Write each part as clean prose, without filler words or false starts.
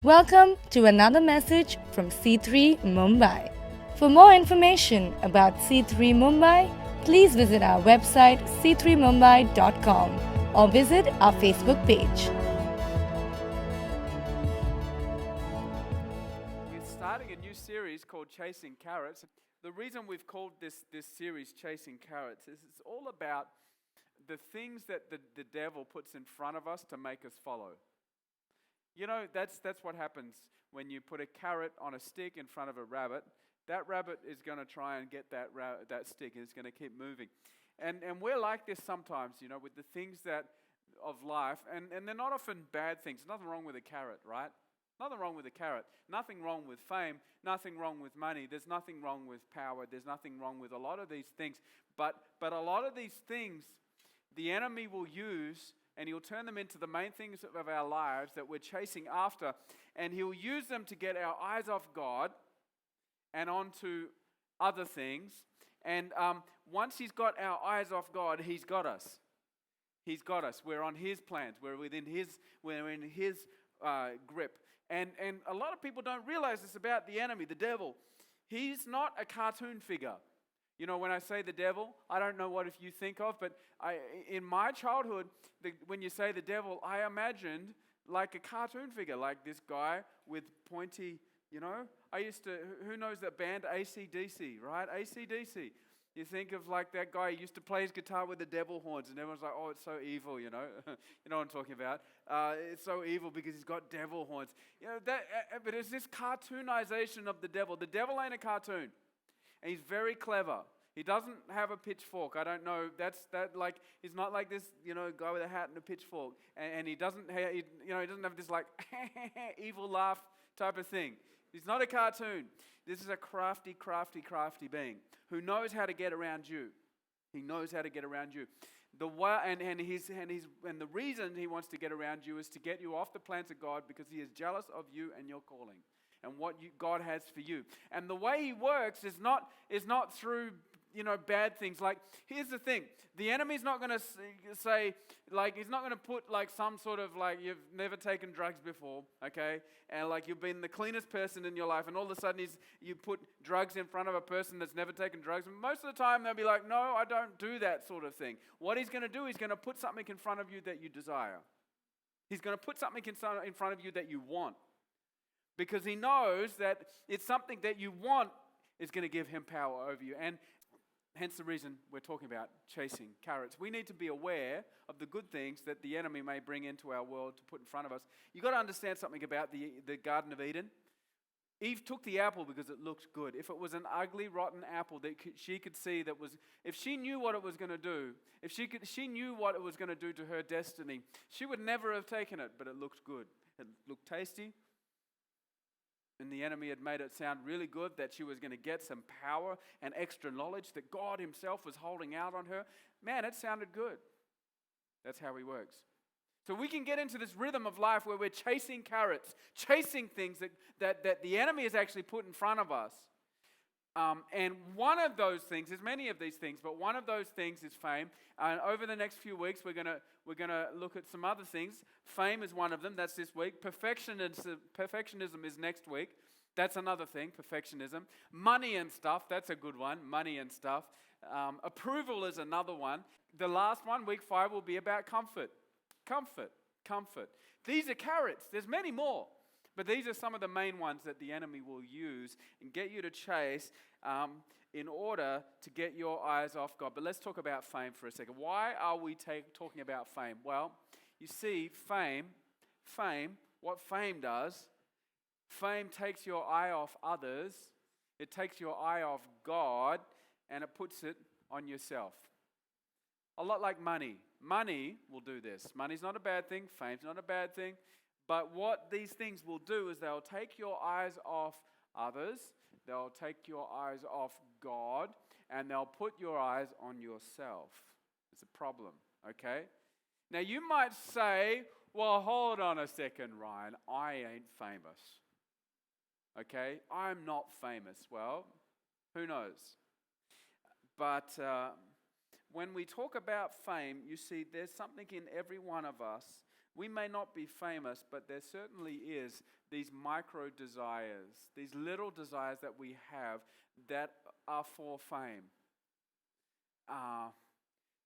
Welcome to another message from C3 Mumbai. For more information about C3 Mumbai, please visit our website c3mumbai.com or visit our Facebook page. We're starting a new series called Chasing Carrots. The reason we've called this series Chasing Carrots is it's all about the things that the devil puts in front of us to make us follow. You know, that's what happens when you put a carrot on a stick in front of a rabbit. That rabbit is going to try and get that stick, and it's going to keep moving. And we're like this sometimes, you know, with the things that of life, and they're not often bad things. Nothing wrong with a carrot, right? Nothing wrong with a carrot. Nothing wrong with fame. Nothing wrong with money. There's nothing wrong with power. There's nothing wrong with a lot of these things. But a lot of these things, the enemy will use, and he'll turn them into the main things of our lives that we're chasing after. And he'll use them to get our eyes off God and onto other things. And once he's got our eyes off God, he's got us. He's got us. We're on his plans. We're in his grip. And a lot of people don't realize this about the enemy, the devil. He's not a cartoon figure. You know, when I say the devil, I don't know what if you think of, but in my childhood, when you say the devil, I imagined like a cartoon figure, like this guy with pointy, you know. Who knows that band AC/DC, right? AC/DC. You think of like that guy who used to play his guitar with the devil horns, and everyone's like, oh, it's so evil, you know. You know what I'm talking about. It's so evil because he's got devil horns. You know, but it's this cartoonization of the devil. The devil ain't a cartoon. And he's very clever. He doesn't have a pitchfork. I don't know. He's not like this, you know, guy with a hat and a pitchfork. And he doesn't have this like evil laugh type of thing. He's not a cartoon. This is a crafty being who knows how to get around you. He knows how to get around you. The reason he wants to get around you is to get you off the plans of God, because he is jealous of you and your calling and what God has for you. And the way he works is not through, you know, bad things. Like, here's the thing. The enemy's not going to say, like, he's not going to put, like, some sort of, like, you've never taken drugs before, okay? And, like, you've been the cleanest person in your life, and all of a sudden you put drugs in front of a person that's never taken drugs. And most of the time they'll be like, no, I don't do that sort of thing. What he's going to do, he's going to put something in front of you that you desire. He's going to put something in front of you that you want. Because he knows that it's something that you want is going to give him power over you. And hence the reason we're talking about chasing carrots. We need to be aware of the good things that the enemy may bring into our world to put in front of us. You've got to understand something about the Garden of Eden. Eve took the apple because it looked good. If it was an ugly, rotten apple that she could see that was, if she knew what it was going to do, if she knew what it was going to do to her destiny, she would never have taken it, but it looked good. It looked tasty. And the enemy had made it sound really good that she was going to get some power and extra knowledge that God himself was holding out on her. Man, it sounded good. That's how he works. So we can get into this rhythm of life where we're chasing carrots, chasing things that the enemy has actually put in front of us. And one of those things, there's many of these things, but one of those things is fame. And over the next few weeks, we're gonna look at some other things. Fame is one of them. That's this week. Perfectionism is next week. That's another thing. Perfectionism. Money and stuff. That's a good one. Money and stuff. Approval is another one. The last one, week 5, will be about comfort. Comfort. These are carrots. There's many more. But these are some of the main ones that the enemy will use and get you to chase in order to get your eyes off God. But let's talk about fame for a second. Why are we talking about fame? Well, you see, fame, what fame does, fame takes your eye off others, it takes your eye off God, and it puts it on yourself. A lot like money. Money will do this. Money's not a bad thing. Fame's not a bad thing. But what these things will do is they'll take your eyes off others, they'll take your eyes off God, and they'll put your eyes on yourself. It's a problem, okay? Now you might say, well, hold on a second, Ryan, I ain't famous. Okay? I'm not famous. Well, who knows? But when we talk about fame, you see there's something in every one of us We may not be famous, but there certainly is these micro desires, these little desires that we have that are for fame.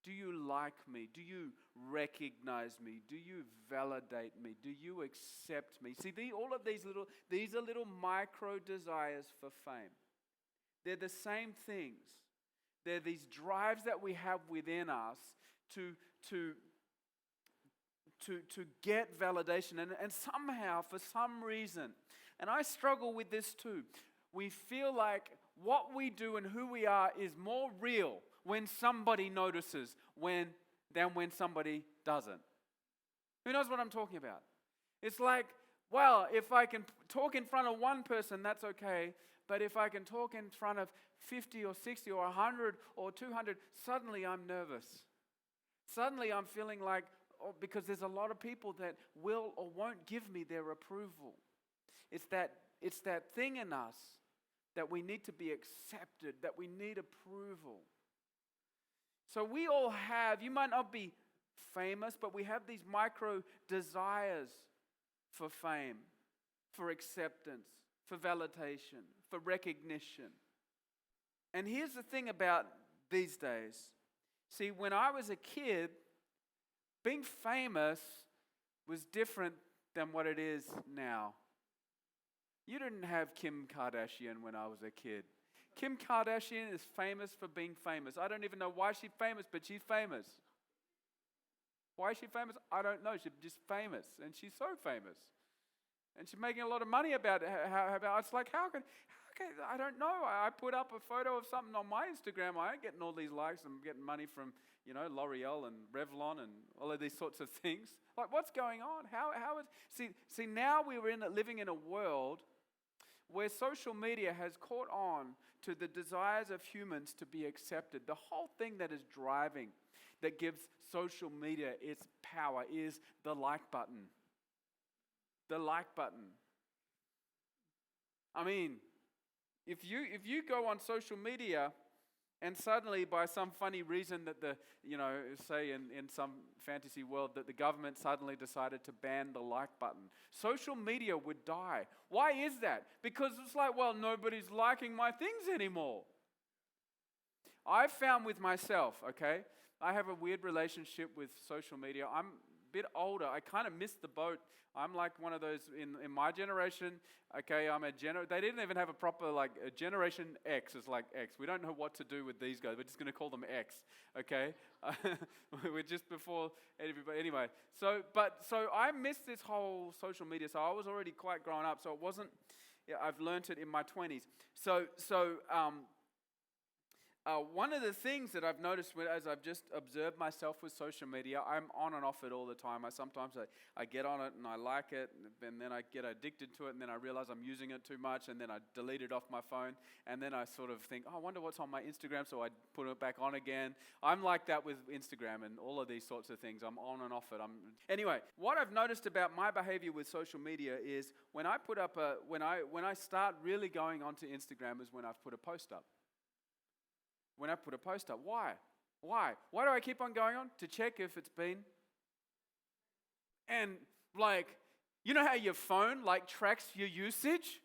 Do you like me? Do you recognize me? Do you validate me? Do you accept me? See, all of these are little micro desires for fame. They're the same things. They're these drives that we have within us to get validation. And somehow, for some reason, and I struggle with this too, we feel like what we do and who we are is more real when somebody notices than when somebody doesn't. Who knows what I'm talking about? It's like, well, if I can talk in front of one person, that's okay. But if I can talk in front of 50 or 60 or 100 or 200, suddenly I'm nervous. Suddenly I'm feeling like, because there's a lot of people that will or won't give me their approval. It's that thing in us that we need to be accepted, that we need approval. So we all have, you might not be famous, but we have these micro desires for fame, for acceptance, for validation, for recognition. And here's the thing about these days. See, when I was a kid, being famous was different than what it is now. You didn't have Kim Kardashian when I was a kid. Kim Kardashian is famous for being famous. I don't even know why she's famous, but she's famous. Why is she famous? I don't know. She's just famous, and she's so famous. And she's making a lot of money about it. It's like, how can, I don't know. I put up a photo of something on my Instagram. I ain't getting all these likes. I'm getting money from, L'Oreal and Revlon and all of these sorts of things. Like, what's going on? How is, see, now we're living in a world where social media has caught on to the desires of humans to be accepted. The whole thing that is driving, that gives social media its power, is the like button. The like button. I mean, if you go on social media and suddenly by some funny reason that say in some fantasy world that the government suddenly decided to ban the like button, social media would die. Why is that? Because it's like, well, nobody's liking my things anymore. I've found with myself, okay, I have a weird relationship with social media. I'm a bit older. I kind of missed the boat. I'm like one of those in my generation. Okay, they didn't even have a proper a Generation X is like X. We don't know what to do with these guys. We're just going to call them X. Okay, we're just before everybody. Anyway, so I missed this whole social media. So I was already quite grown up. So it wasn't. Yeah, I've learned it in my 20s. One of the things that I've noticed as I've just observed myself with social media, I'm on and off it all the time. Sometimes I get on it and I like it, and then I get addicted to it, and then I realize I'm using it too much, and then I delete it off my phone, and then I sort of think, I wonder what's on my Instagram, so I put it back on again. I'm like that with Instagram and all of these sorts of things. I'm on and off it. Anyway, what I've noticed about my behavior with social media is when I put up when I start really going onto Instagram is when I've put a post up. When I put a post up. Why? Why do I keep on going on? To check if it's been. And you know how your phone tracks your usage?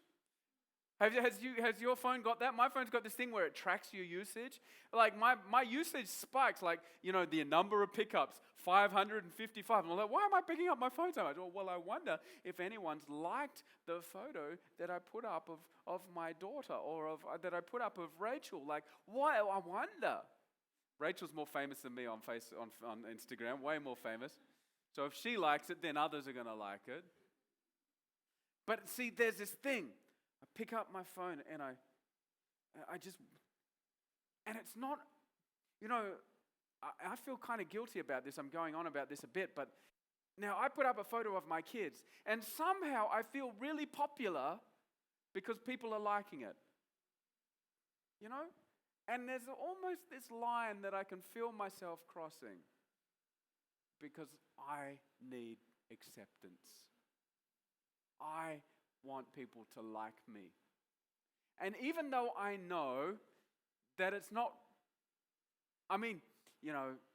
Has your phone got that? My phone's got this thing where it tracks your usage. My usage spikes, the number of pickups, 555. And I'm like, why am I picking up my phone so much? Well, I wonder if anyone's liked the photo that I put up of my daughter or that I put up of Rachel. Why? I wonder. Rachel's more famous than me on Instagram, way more famous. So if she likes it, then others are going to like it. But see, there's this thing. I pick up my phone and I just, and it's not, I feel kind of guilty about this. I'm going on about this a bit, but now I put up a photo of my kids, and somehow I feel really popular because people are liking it. And there's almost this line that I can feel myself crossing because I need acceptance. I want people to like me. And even though I know that it's not,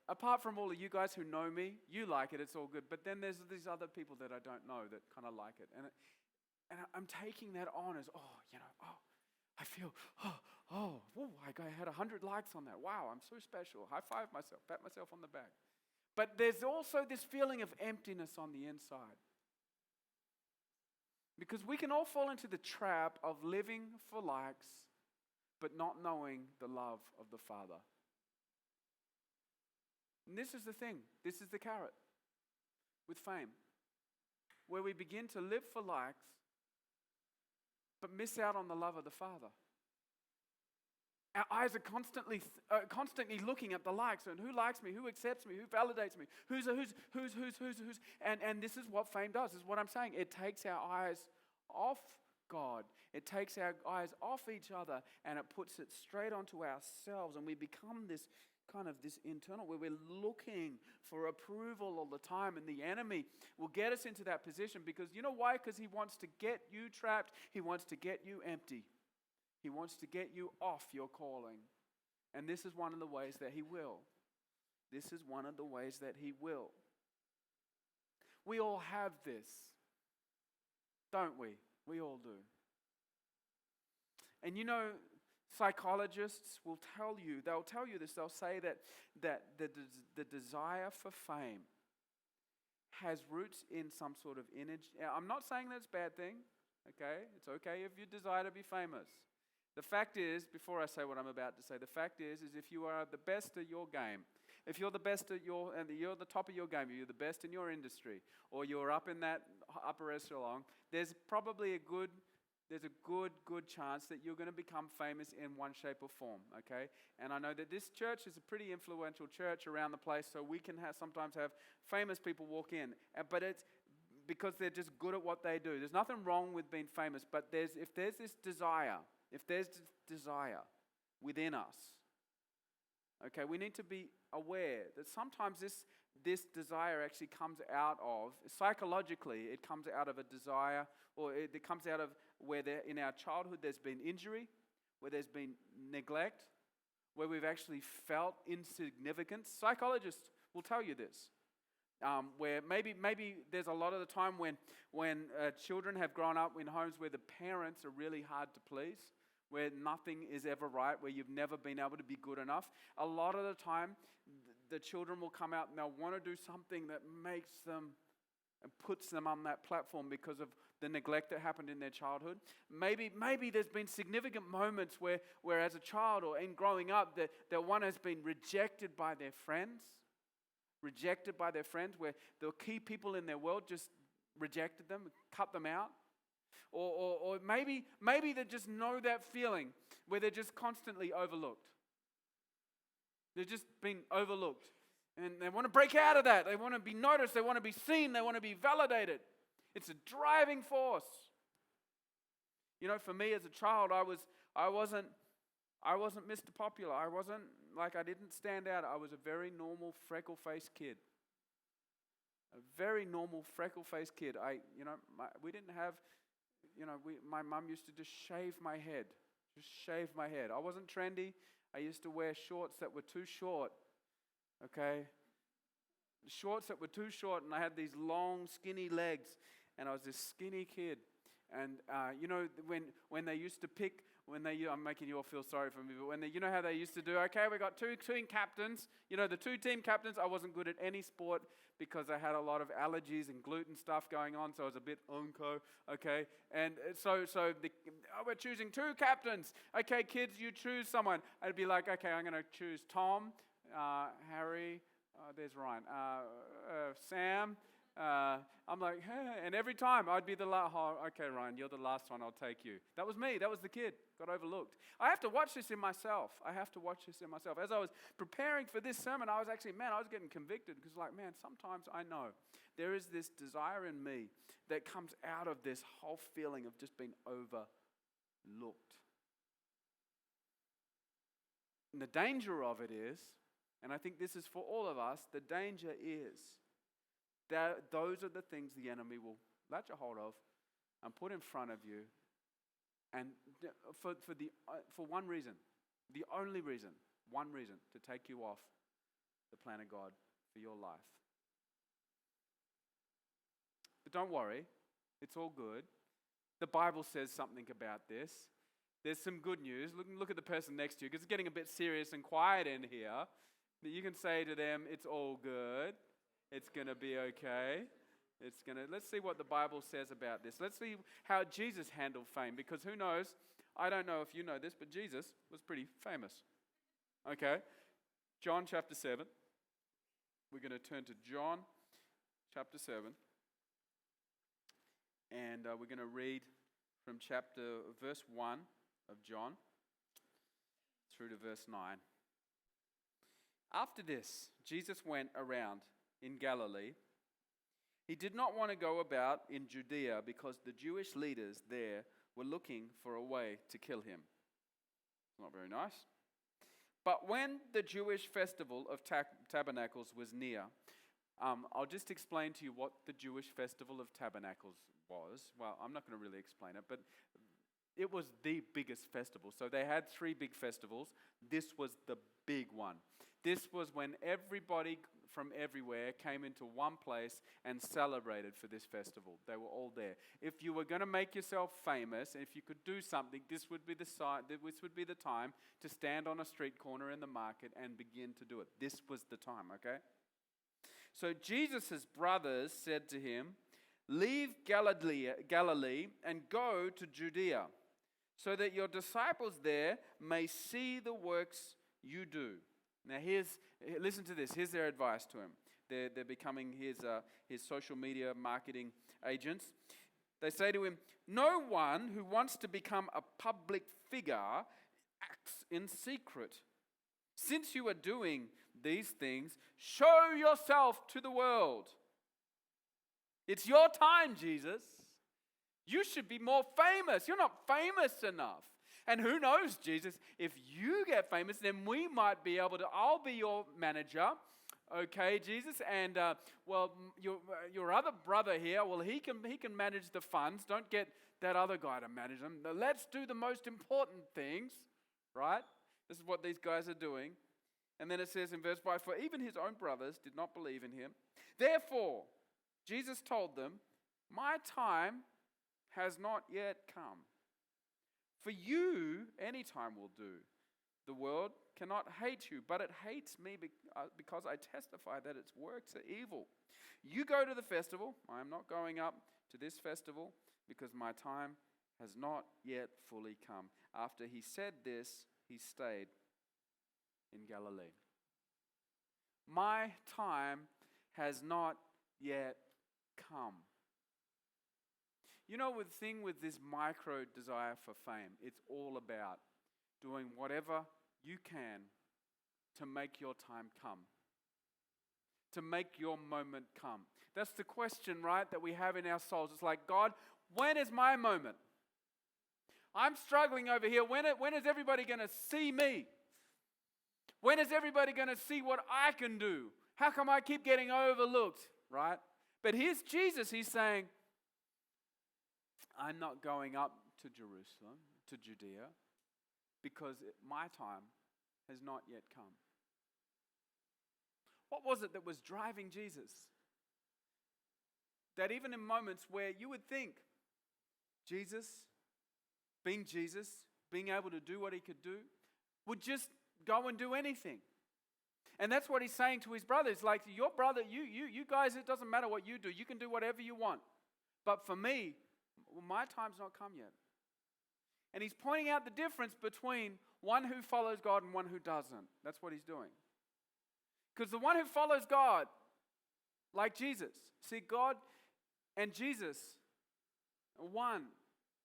apart from all of you guys who know me, you like it, it's all good. But then there's these other people that I don't know that kind of like it. And I'm taking that on as, I feel, I had 100 likes on that. Wow, I'm so special. High five myself, pat myself on the back. But there's also this feeling of emptiness on the inside. Because we can all fall into the trap of living for likes, but not knowing the love of the Father. And this is the thing. This is the carrot with fame. Where we begin to live for likes, but miss out on the love of the Father. Our eyes are constantly looking at the likes, and who likes me, who accepts me, who validates me, who's, and this is what fame does, is what I'm saying. It takes our eyes off God. It takes our eyes off each other, and it puts it straight onto ourselves, and we become this internal, where we're looking for approval all the time, and the enemy will get us into that position, because you know why? Because he wants to get you trapped. He wants to get you empty. He wants to get you off your calling. And this is one of the ways that he will. This is one of the ways that he will. We all have this, don't we? We all do. And psychologists will tell you, they'll tell you this, they'll say that the desire for fame has roots in some sort of image. Now, I'm not saying that's a bad thing, okay? It's okay if you desire to be famous. The fact is, before I say what I'm about to say, the fact is if you are the best at your game, if you're the best at you're the top of your game, you're the best in your industry, or you're up in that upper echelon, there's probably a good chance that you're going to become famous in one shape or form, okay? And I know that this church is a pretty influential church around the place, so we can sometimes have famous people walk in, but it's because they're just good at what they do. There's nothing wrong with being famous, but if there's this desire within us, okay, we need to be aware that sometimes this desire actually comes out of, psychologically, it comes out of a desire, or it comes out of where in our childhood there's been injury, where there's been neglect, where we've actually felt insignificance. Psychologists will tell you this. Where maybe there's a lot of the time when children have grown up in homes where the parents are really hard to please, where nothing is ever right, where you've never been able to be good enough. A lot of the time, the children will come out and they'll want to do something that makes them and puts them on that platform because of the neglect that happened in their childhood. Maybe there's been significant moments where as a child or in growing up, that one has been rejected by their friends, where the key people in their world just rejected them, cut them out. Or maybe they just know that feeling where they're just constantly overlooked. They're just being overlooked. And they want to break out of that. They want to be noticed. They want to be seen. They want to be validated. It's a driving force. For me as a child, I wasn't Mr. Popular. I didn't stand out. I was a very normal freckle-faced kid. We didn't have, my mum used to just shave my head. I wasn't trendy. I used to wear shorts that were too short. Okay? Shorts that were too short, and I had these long, skinny legs, and I was this skinny kid. And when they used to pick, I'm making you all feel sorry for me, but how they used to do, okay, we got two team captains. The two team captains, I wasn't good at any sport because I had a lot of allergies and gluten stuff going on, so I was a bit unco, okay? And so we're choosing two captains. Okay, kids, you choose someone. I'd be like, okay, I'm going to choose Tom, Harry, there's Ryan, Sam. I'm like, hey. And every time I'd be the last. Oh, okay, Ryan, you're the last one. I'll take you. That was me. That was the kid. Got overlooked. I have to watch this in myself. As I was preparing for this sermon, I was getting convicted because, sometimes I know there is this desire in me that comes out of this whole feeling of just being overlooked. And the danger of it is, and I think this is for all of us, the danger is that those are the things the enemy will latch a hold of and put in front of you, and for one reason, the only reason, one reason, to take you off the plan of God for your life. But don't worry, it's all good. The Bible says something about this. There's some good news. Look at the person next to you, because it's getting a bit serious and quiet in here. You can say to them, it's all good. It's going to be okay. Let's see what the Bible says about this. Let's see how Jesus handled fame, because who knows, I don't know if you know this, but Jesus was pretty famous. Okay, John chapter 7. We're going to turn to John chapter 7. And we're going to read from verse 1 of John through to verse 9. After this, Jesus went around in Galilee. He did not want to go about in Judea because the Jewish leaders there were looking for a way to kill him. Not very nice. But when the Jewish festival of Tabernacles was near, I'll just explain to you what the Jewish festival of Tabernacles was. Well, I'm not going to really explain it, but it was the biggest festival. So they had 3 big festivals. This was the big one. This was when everybody from everywhere came into one place and celebrated for this festival. They were all there. If you were going to make yourself famous, if you could do something, this would be the time to stand on a street corner in the market and begin to do it. This was the time, okay? So Jesus' brothers said to him, "Leave Galilee and go to Judea, so that your disciples there may see the works you do." Now listen to this. Here's their advice to him. They're becoming his social media marketing agents. They say to him, "No one who wants to become a public figure acts in secret. Since you are doing these things, show yourself to the world." It's your time, Jesus. You should be more famous. You're not famous enough. And who knows, Jesus, if you get famous, then we might be able to, I'll be your manager. Okay, Jesus, and your other brother here, well, he can manage the funds. Don't get that other guy to manage them. Let's do the most important things, right? This is what these guys are doing. And then it says in verse 5, "For even his own brothers did not believe in him. Therefore, Jesus told them, 'My time has not yet come. For you, any time will do. The world cannot hate you, but it hates me because I testify that its works are evil. You go to the festival. I am not going up to this festival because my time has not yet fully come.' After he said this, he stayed in Galilee." My time has not yet come. You know, the thing with this micro desire for fame, it's all about doing whatever you can to make your time come, to make your moment come. That's the question, right, that we have in our souls. It's like, God, when is my moment? I'm struggling over here. When is everybody going to see me? When is everybody going to see what I can do? How come I keep getting overlooked, right? But here's Jesus. He's saying, I'm not going up to Jerusalem, to Judea, because my time has not yet come. What was it that was driving Jesus? That even in moments where you would think Jesus, being able to do what he could do, would just go and do anything. And that's what he's saying to his brothers. Like, your brother, you guys, it doesn't matter what you do. You can do whatever you want. But for me, my time's not come yet. And he's pointing out the difference between one who follows God and one who doesn't. That's what he's doing. Because the one who follows God, like Jesus, see, God and Jesus are one.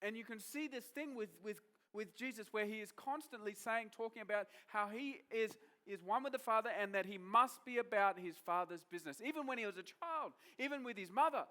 And you can see this thing with Jesus where he is constantly talking about how he is one with the Father and that he must be about his Father's business. Even when he was a child, even with his mother.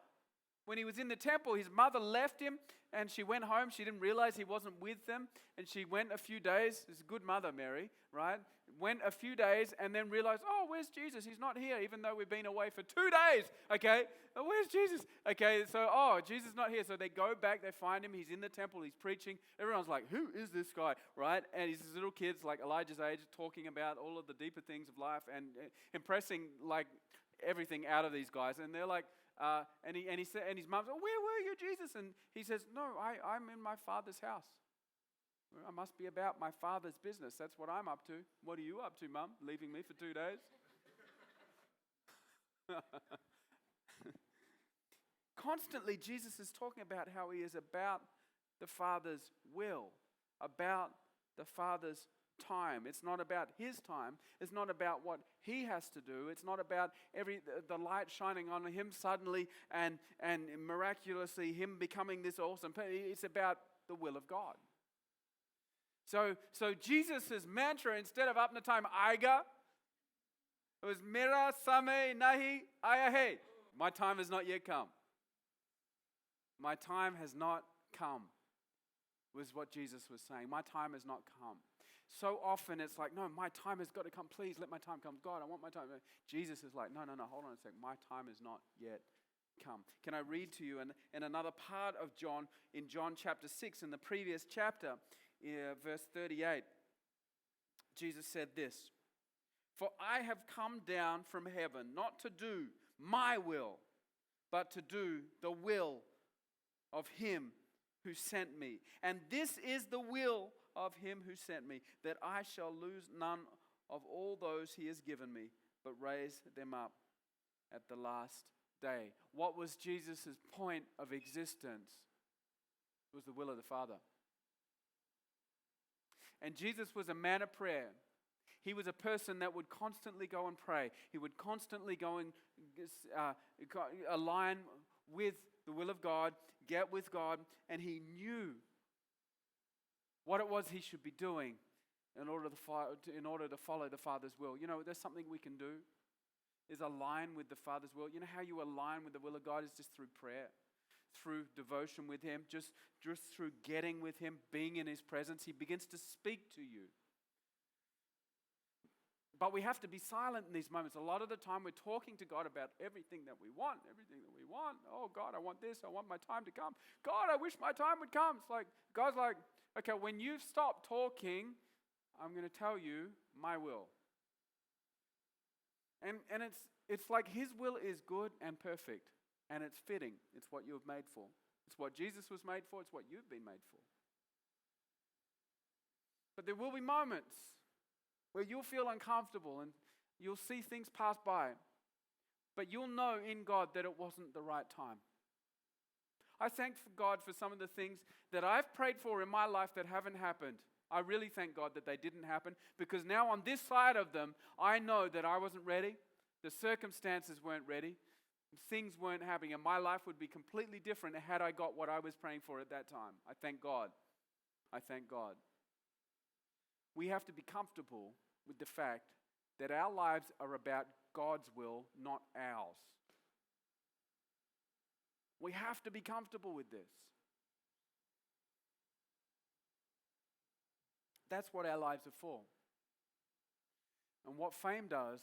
When he was in the temple, his mother left him and she went home. She didn't realize he wasn't with them. And she went a few days. It's a good mother, Mary, right? went a few days and then realized, oh, where's Jesus? He's not here, even though we've been away for 2 days. Okay, where's Jesus? Okay, so, Jesus is not here. So they go back, they find him. He's in the temple, he's preaching. Everyone's like, who is this guy, right? And he's these little kids like Elijah's age talking about all of the deeper things of life and impressing like everything out of these guys. And they're like, and his mum's, oh, where were you, Jesus? And he says, no, I'm in my Father's house. I must be about my Father's business. That's what I'm up to. What are you up to, Mum? Leaving me for 2 days? Constantly, Jesus is talking about how he is about the Father's will, about the Father's time. It's not about his time. It's not about what he has to do. It's not about the light shining on him suddenly and miraculously him becoming this awesome person. It's about the will of God. So Jesus' mantra, instead of apna time aiga, it was mera samay nahi aaya hai. My time has not yet come. My time has not come, was what Jesus was saying. My time has not come. So often it's like, no, my time has got to come. Please let my time come. God, I want my time. Jesus is like, no, hold on a second. My time has not yet come. Can I read to you in another part of John, in John chapter 6, in the previous chapter, verse 38, Jesus said this, for I have come down from heaven not to do my will, but to do the will of him who sent me. And this is the will of him who sent me, that I shall lose none of all those he has given me, but raise them up at the last day. What was Jesus' point of existence? It was the will of the Father. And Jesus was a man of prayer. He was a person that would constantly go and pray. He would constantly go and align with the will of God, get with God, and he knew what it was he should be doing in order to follow the Father's will. You know, there's something we can do, is align with the Father's will. You know how you align with the will of God is just through prayer, through devotion with him, just through getting with him, being in his presence. He begins to speak to you. But we have to be silent in these moments. A lot of the time we're talking to God about everything that we want. Oh, God, I want this. I want my time to come. God, I wish my time would come. It's like, God's like, okay, when you've stopped talking, I'm going to tell you my will. And it's like his will is good and perfect. And it's fitting. It's what you have made for. It's what Jesus was made for. It's what you've been made for. But there will be moments where you'll feel uncomfortable and you'll see things pass by. But you'll know in God that it wasn't the right time. I thank God for some of the things that I've prayed for in my life that haven't happened. I really thank God that they didn't happen, because now on this side of them, I know that I wasn't ready. The circumstances weren't ready. Things weren't happening, and my life would be completely different had I got what I was praying for at that time. I thank God. I thank God. We have to be comfortable with the fact that our lives are about God's will, not ours. We have to be comfortable with this. That's what our lives are for. And what fame does,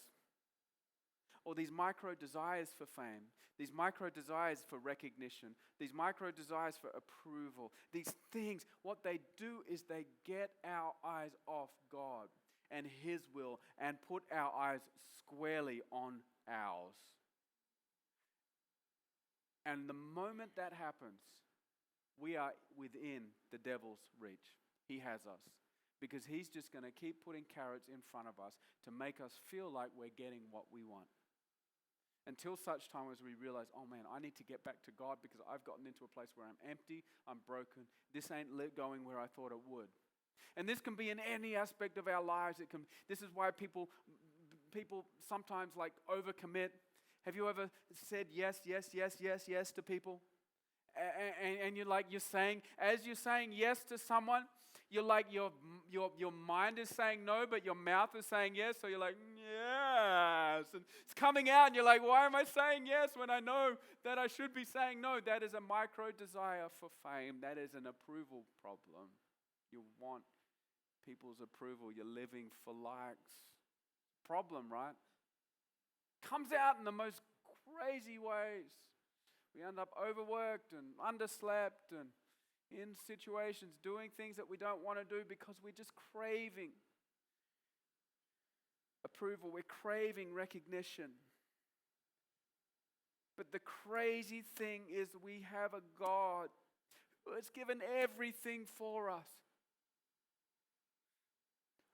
or these micro desires for fame, these micro desires for recognition, these micro desires for approval, these things, what they do is they get our eyes off God and his will and put our eyes squarely on ours. And the moment that happens, we are within the devil's reach. He has us. Because he's just going to keep putting carrots in front of us to make us feel like we're getting what we want. Until such time as we realize, oh man, I need to get back to God because I've gotten into a place where I'm empty, I'm broken. This ain't going where I thought it would. And this can be in any aspect of our lives. This is why people sometimes like overcommit. Have you ever said yes to people? And you're saying yes to someone, you're like your mind is saying no, but your mouth is saying yes. So you're like, yes. And it's coming out and you're like, why am I saying yes when I know that I should be saying no? That is a micro desire for fame. That is an approval problem. You want people's approval. You're living for likes. Problem, right? Comes out in the most crazy ways. We end up overworked and underslept and in situations doing things that we don't want to do because we're just craving approval. We're craving recognition. But the crazy thing is we have a God who has given everything for us,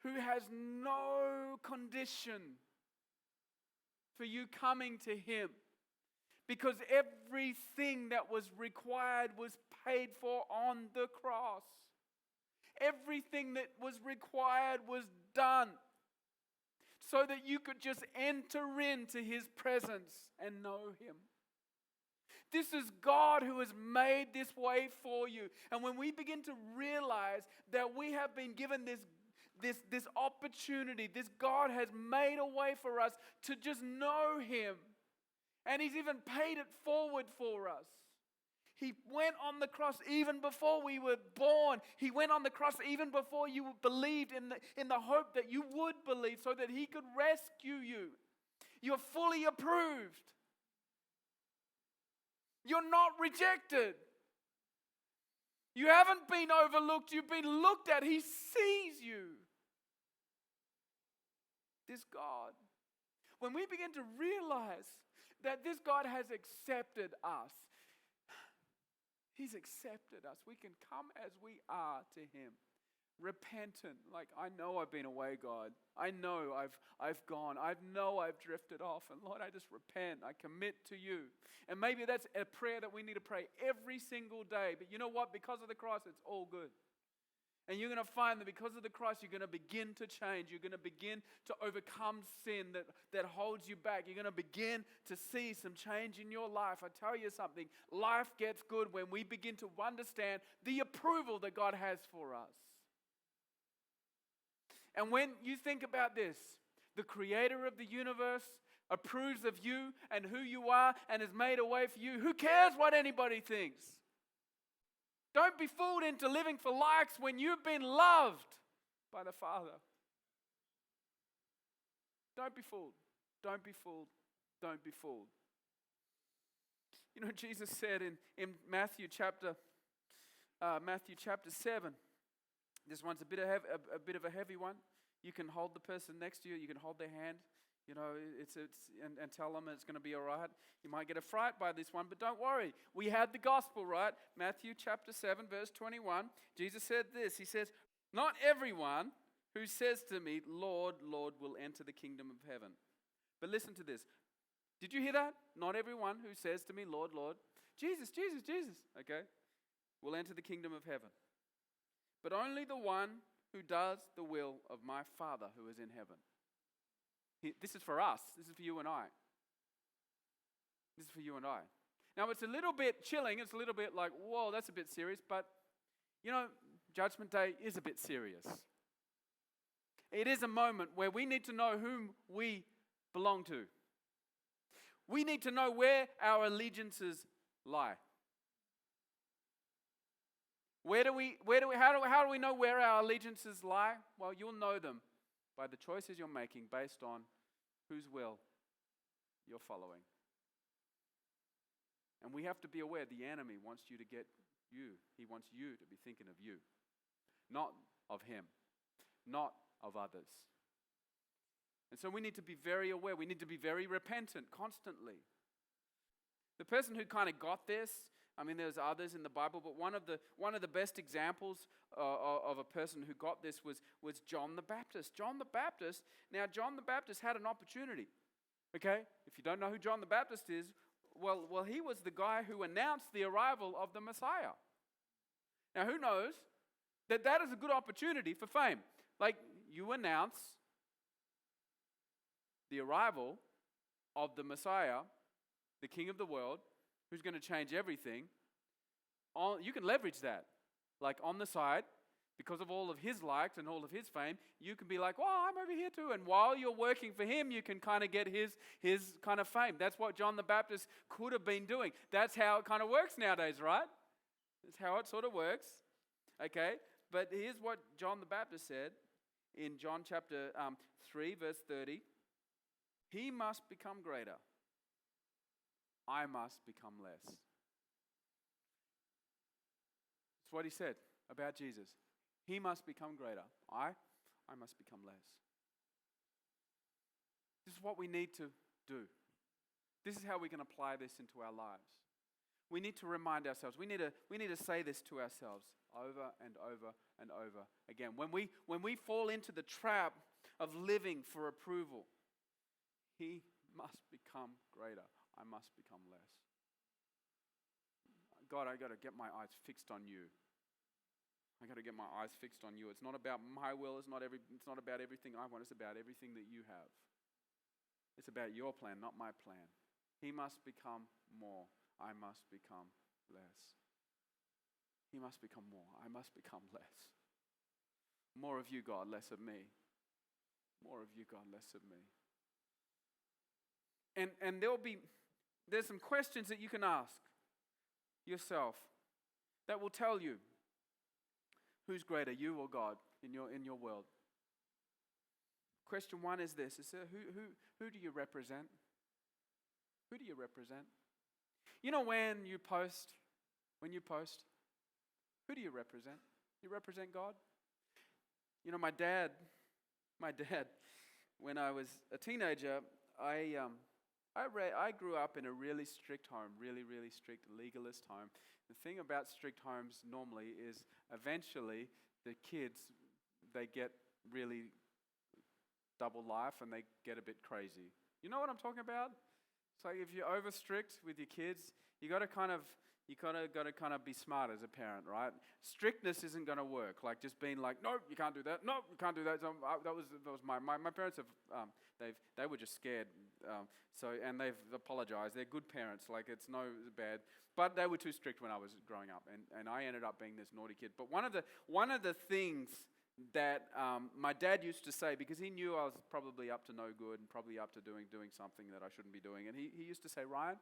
who has no condition for you coming to Him, because everything that was required was paid for on the cross. Everything that was required was done so that you could just enter into His presence and know Him. This is God who has made this way for you. And when we begin to realize that we have been given this opportunity, this God has made a way for us to just know Him. And He's even paid it forward for us. He went on the cross even before we were born. He went on the cross even before you believed in the hope that you would believe, so that He could rescue you. You're fully approved. You're not rejected. You haven't been overlooked. You've been looked at. He sees you. This God. When we begin to realize that this God has accepted us, He's accepted us. We can come as we are to Him. Repentant, like, I know I've been away, God. I know I've gone. I know I've drifted off. And Lord, I just repent. I commit to You. And maybe that's a prayer that we need to pray every single day. But you know what? Because of the cross, it's all good. And you're going to find that because of the cross, you're going to begin to change. You're going to begin to overcome sin that holds you back. You're going to begin to see some change in your life. I tell you something, life gets good when we begin to understand the approval that God has for us. And when you think about this, the creator of the universe approves of you and who you are and has made a way for you. Who cares what anybody thinks? Don't be fooled into living for likes when you've been loved by the Father. Don't be fooled. Don't be fooled. Don't be fooled. You know, Jesus said in Matthew chapter 7, this one's a bit of a heavy one. You can hold the person next to you. You can hold their hand. You know, and tell them it's going to be all right. You might get a fright by this one, but don't worry. We had the gospel, right? Matthew chapter 7, verse 21. Jesus said this. He says, "Not everyone who says to me, 'Lord, Lord,' will enter the kingdom of heaven." But listen to this. Did you hear that? Not everyone who says to me, 'Lord, Lord,' Jesus, Jesus, Jesus, okay, will enter the kingdom of heaven. But only the one who does the will of my Father who is in heaven. This is for us. This is for you and I. This is for you and I. Now, it's a little bit chilling. It's a little bit like, whoa, that's a bit serious. But, you know, Judgment Day is a bit serious. It is a moment where we need to know whom we belong to. We need to know where our allegiances lie. How do we know where our allegiances lie? Well, you'll know them by the choices you're making based on whose will you're following. And we have to be aware the enemy wants you to get you. He wants you to be thinking of you, not of him, not of others. And so we need to be very aware. We need to be very repentant constantly. The person who kind of got this, I mean, there's others in the Bible, but one of the best examples of a person who got this was John the Baptist. John the Baptist had an opportunity. Okay, if you don't know who John the Baptist is, well, he was the guy who announced the arrival of the Messiah. Now, who knows that is a good opportunity for fame? Like, you announce the arrival of the Messiah, the King of the world, who's going to change everything. You can leverage that. Like on the side, because of all of his likes and all of his fame, you can be like, well, I'm over here too. And while you're working for him, you can kind of get his kind of fame. That's what John the Baptist could have been doing. That's how it kind of works nowadays, right? That's how it sort of works. Okay? But here's what John the Baptist said in John chapter 3, verse 30. He must become greater. I must become less. That's what he said about Jesus. He must become greater. I must become less. This is what we need to do. This is how we can apply this into our lives. We need to remind ourselves. We need to say this to ourselves over and over and over again. When we fall into the trap of living for approval, he must become greater. I must become less. God, I got to get my eyes fixed on you. I got to get my eyes fixed on you. It's not about my will. It's not about everything I want. It's about everything that you have. It's about your plan, not my plan. He must become more. I must become less. He must become more. I must become less. More of you, God, less of me. More of you, God, less of me. And there's some questions that you can ask yourself that will tell you who's greater, you or God, in your world. Question one is this: who do you represent? Who do you represent? You know, when you post, who do you represent? You represent God? You know, my dad, when I was a teenager, I grew up in a really strict home, really, really strict legalist home. The thing about strict homes normally is eventually the kids, they get really double life and they get a bit crazy. You know what I'm talking about? It's like if you're over strict with your kids, you got to kind of be smart as a parent, right? Strictness isn't going to work. Like just being like, no, you can't do that. No, you can't do that. So that was my parents have they were just scared. And they've apologized. They're good parents. Like it's no bad, but they were too strict when I was growing up, and I ended up being this naughty kid. But one of the things that my dad used to say, because he knew I was probably up to no good and probably up to doing something that I shouldn't be doing, and he used to say, Ryan,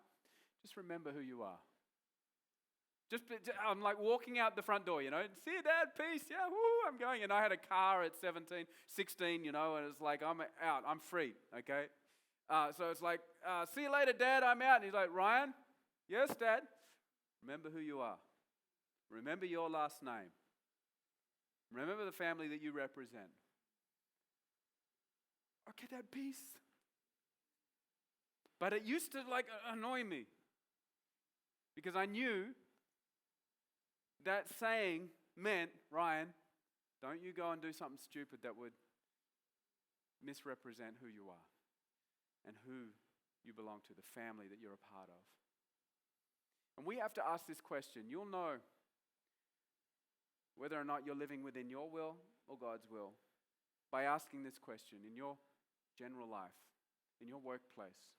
just remember who you are. I'm like walking out the front door, you know, see you, Dad, peace, yeah, woo, I'm going. And I had a car at 17, 16, you know, and it's like, I'm out, I'm free, okay? So it's like, see you later, Dad, I'm out. And he's like, Ryan, yes, Dad, remember who you are. Remember your last name. Remember the family that you represent. Okay, Dad, peace. But it used to like annoy me because I knew that saying meant, Ryan, don't you go and do something stupid that would misrepresent who you are and who you belong to, the family that you're a part of. And we have to ask this question. You'll know whether or not you're living within your will or God's will by asking this question in your general life, in your workplace,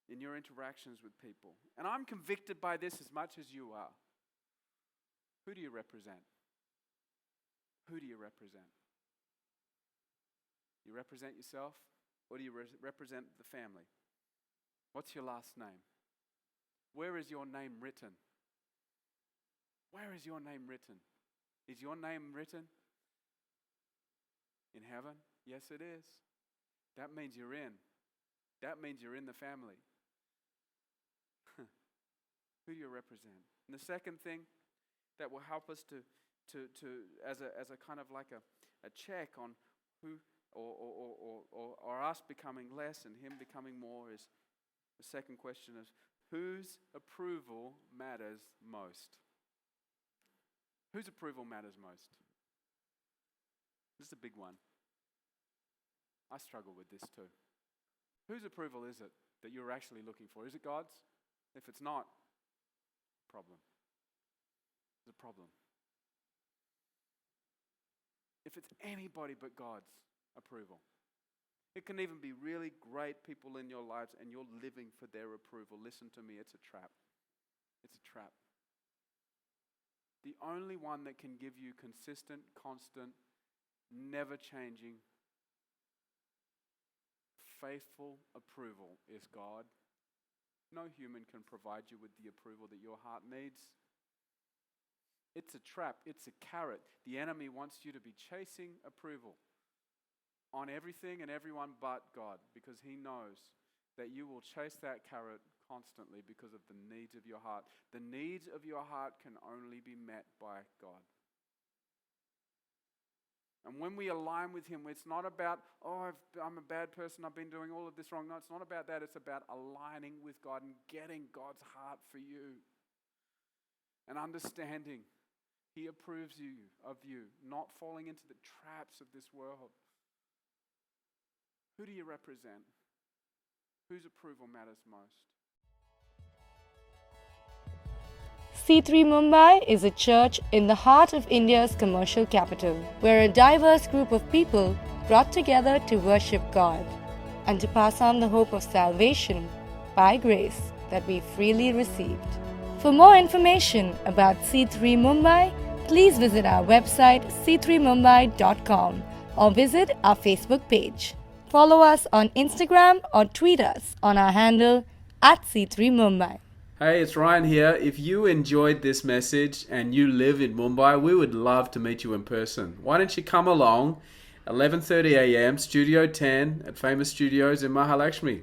in your interactions with people. And I'm convicted by this as much as you are. Who do you represent? Who do you represent? You represent yourself, or do you represent the family? What's your last name? Where is your name written? Where is your name written? Is your name written in heaven? Yes, it is. That means you're in. That means you're in the family. Who do you represent? And the second thing that will help us to as a kind of like a check on who or us becoming less and him becoming more is the second question is whose approval matters most? Whose approval matters most? This is a big one. I struggle with this too. Whose approval is it that you're actually looking for? Is it God's? If it's not, problem. There's a problem. If it's anybody but God's approval, it can even be really great people in your lives and you're living for their approval. Listen to me, it's a trap. It's a trap. The only one that can give you consistent, constant, never changing, faithful approval is God. No human can provide you with the approval that your heart needs. It's a trap. It's a carrot. The enemy wants you to be chasing approval on everything and everyone but God, because he knows that you will chase that carrot constantly because of the needs of your heart. The needs of your heart can only be met by God. And when we align with him, it's not about, I'm a bad person, I've been doing all of this wrong. No, it's not about that. It's about aligning with God and getting God's heart for you. And understanding he approves of you, not falling into the traps of this world. Who do you represent? Whose approval matters most? C3 Mumbai is a church in the heart of India's commercial capital, where a diverse group of people brought together to worship God and to pass on the hope of salvation by grace that we freely received. For more information about C3 Mumbai, please visit our website c3mumbai.com or visit our Facebook page. Follow us on Instagram or tweet us on our handle @C3 Mumbai. Hey, it's Ryan here. If you enjoyed this message and you live in Mumbai, we would love to meet you in person. Why don't you come along, 11:30 a.m., Studio 10 at Famous Studios in Mahalakshmi.